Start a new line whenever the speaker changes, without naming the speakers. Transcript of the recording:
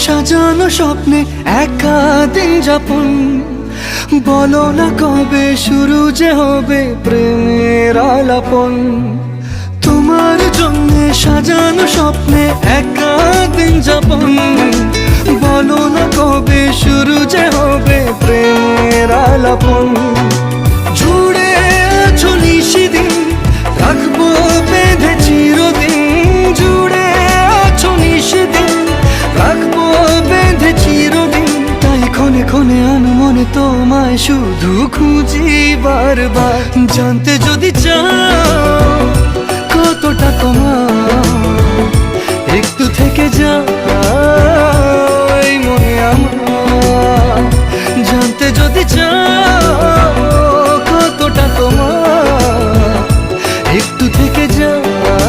সাজানো স্বপ্নে একা দিন যাপন, বলো না কবে শুরু যে হবে প্রেমের আলাপন। তোমার জন্য সাজানো স্বপ্নে একা দিন যাপন, বলো না কবে শুরু যে হবে প্রেমের আলাপন। জুড়ে আছো নিশিদিন, রাখবো বেঁধে চিরদিন। জুড়ে আছো নিশিদিন, রাখবো বেঁধে চিরদিন। তাই ক্ষণে ক্ষণে আনমনে তোমায় শুধু খুঁজি বারবার। জানতে যদি চাও কতটা তোমার, একটু থেকে যাও এই মনে আমার। জানতে যদি চাও